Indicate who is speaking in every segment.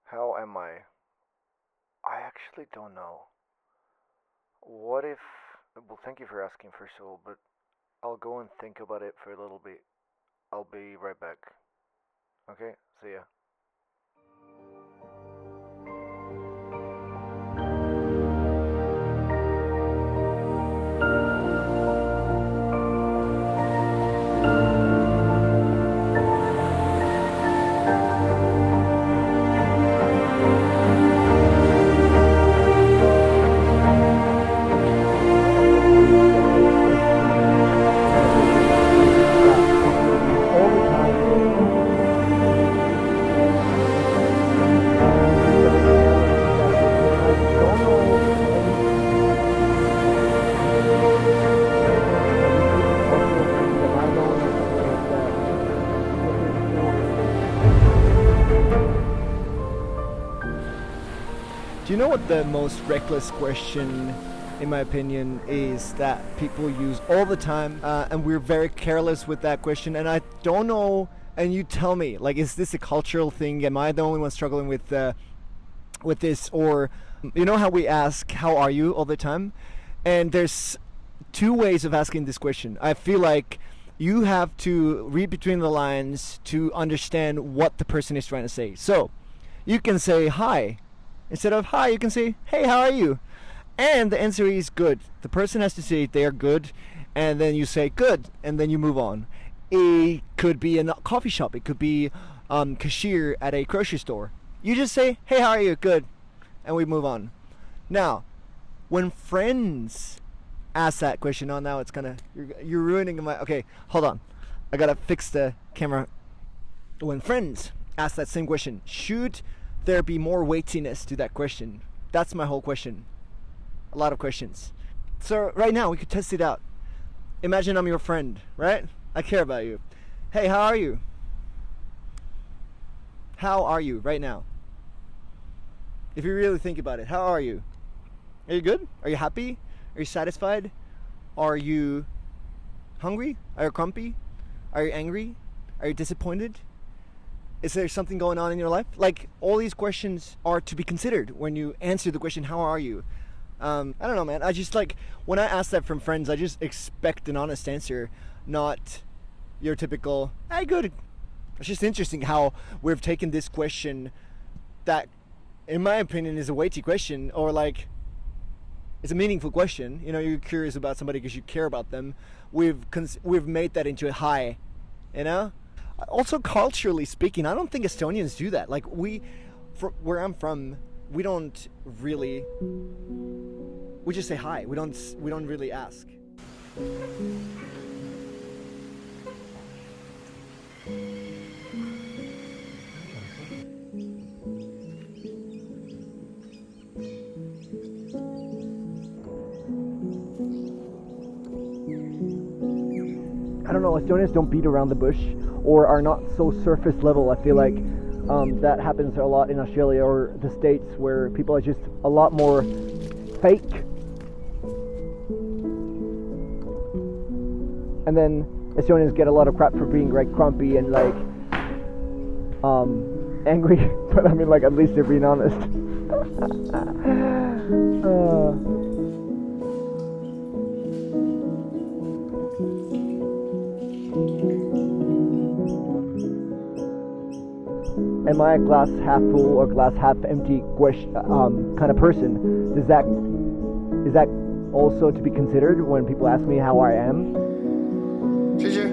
Speaker 1: How am I? I actually don't know. What if. Well, thank you for asking, first of all, but I'll go and think about it for a little bit. I'll be right back. Okay? See ya.
Speaker 2: Do you know what the most reckless question, in my opinion, is that people use all the time, and we're very careless with that question. And I don't know. And you tell me, like, is this a cultural thing? Am I the only one struggling with this, or you know how we ask, "How are you?" all the time? And there's two ways of asking this question. I feel like you have to read between the lines to understand what the person is trying to say. So you can say hi. Instead of hi, you can say, "Hey, how are you?" And the answer is good. The person has to say they are good, and then you say good, and then you move on. It could be in a coffee shop. It could be cashier at a grocery store. You just say, "Hey, how are you?" Good, and we move on. Now, when friends ask that question, oh, now it's kind of you're ruining my. Okay, hold on. I gotta fix the camera. When friends ask that same question, should there be more weightiness to that question? That's my whole question. A lot of questions. So right now we could test it out. Imagine I'm your friend, right? I care about you. Hey, how are you? How are you right now? If you really think about it, how are you? Are you good? Are you happy? Are you satisfied? Are you hungry? Are you grumpy? Are you angry? Are you disappointed? Is there something going on in your life? Like, all these questions are to be considered when you answer the question, how are you? I don't know, man. I just, like, when I ask that from friends, I just expect an honest answer, not your typical, hey, good. It's just interesting how we've taken this question that, in my opinion, is a weighty question, or like, it's a meaningful question. You know, you're curious about somebody because you care about them. We've made that into a high, you know? Also, culturally speaking, I don't think Estonians do that. Like, where I'm from, we don't really. We just say hi. We don't really ask. I don't know. Estonians don't beat around the bush, or are not so surface level. I feel like that happens a lot in Australia or the States, where people are just a lot more fake. And then Estonians get a lot of crap for being like grumpy and like angry, but I mean, like, at least they're being honest. Am I a glass half full or glass half empty kind of person? Is that also to be considered when people ask me how I am?
Speaker 3: Ginger.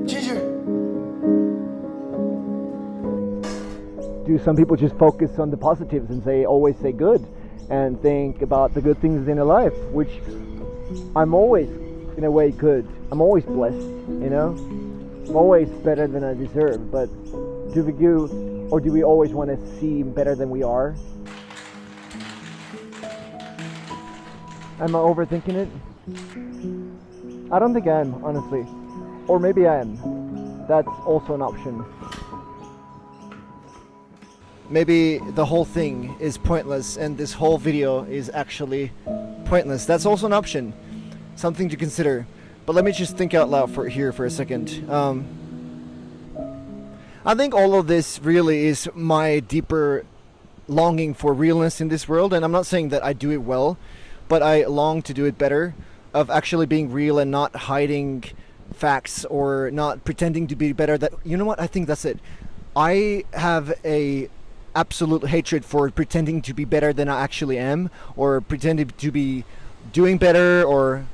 Speaker 3: Ginger.
Speaker 2: Do some people just focus on the positives and always say good, and think about the good things in their life, which I'm always, in a way, good. I'm always blessed, you know? I'm always better than I deserve, but do we always want to seem better than we are? Am I overthinking it? I don't think I am, honestly. Or maybe I am. That's also an option. Maybe the whole thing is pointless and this whole video is actually pointless. That's also an option. Something to consider. But let me just think out loud for a second. I think all of this really is my deeper longing for realness in this world, and I'm not saying that I do it well, but I long to do it better, of actually being real and not hiding facts or not pretending to be better. That, you know what, I think that's it. I have a absolute hatred for pretending to be better than I actually am, or pretending to be doing better or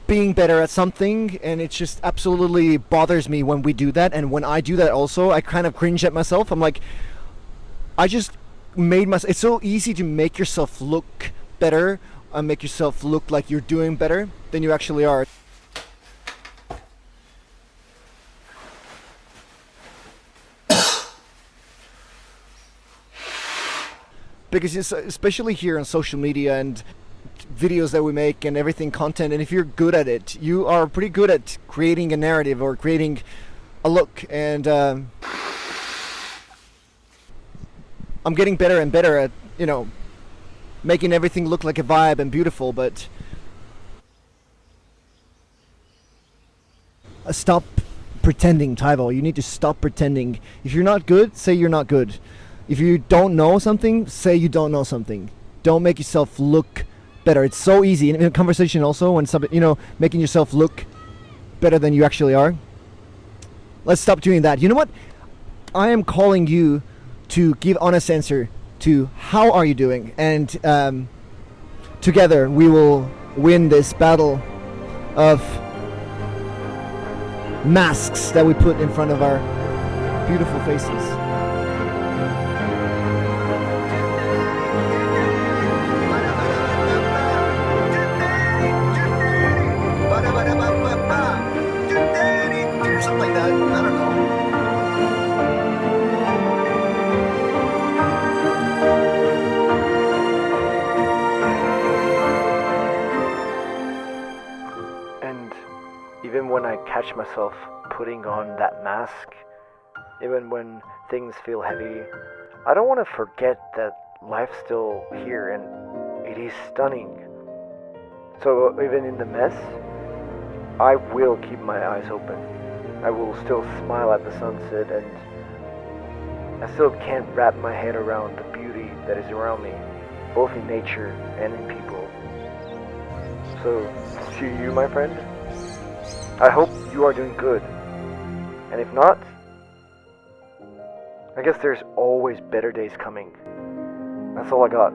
Speaker 2: being better at something, and it just absolutely bothers me when we do that. And when I do that also, I kind of cringe at myself. I'm like, I just made myself, it's so easy to make yourself look better and make yourself look like you're doing better than you actually are. Because it's, especially here on social media and videos that we make and everything, content, and if you're good at it, you are pretty good at creating a narrative or creating a look. And I'm getting better and better at, making everything look like a vibe and beautiful. But stop pretending, Tyvo. You need to stop pretending. If you're not good, say you're not good. If you don't know something, say you don't know something. Don't make yourself look better. It's so easy in a conversation also, when making yourself look better than you actually are. Let's stop doing that. You know what? I am calling you to give honest answer to how are you doing, and together we will win this battle of masks that we put in front of our beautiful faces.
Speaker 3: Something like that. I don't know.
Speaker 1: And even when I catch myself putting on that mask, even when things feel heavy, I don't want to forget that life's still here and it is stunning. So even in the mess, I will keep my eyes open. I will still smile at the sunset, and I still can't wrap my head around the beauty that is around me, both in nature and in people. So, to you, my friend, I hope you are doing good. And if not, I guess there's always better days coming. That's all I got.